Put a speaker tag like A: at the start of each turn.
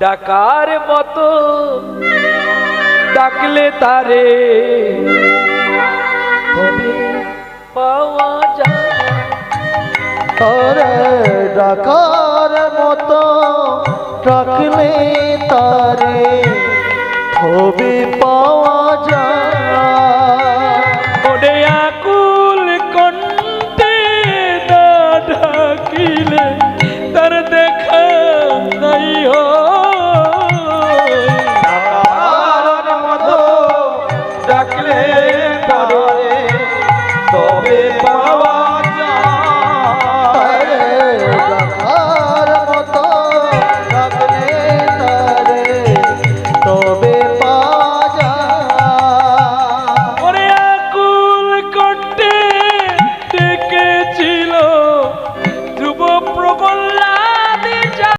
A: ডাকার মতো ডাকলে তারে পাওয়া যায়।
B: ওরে ডাকার মতো ডাকলে তারে ছবি পাওয়া যায়।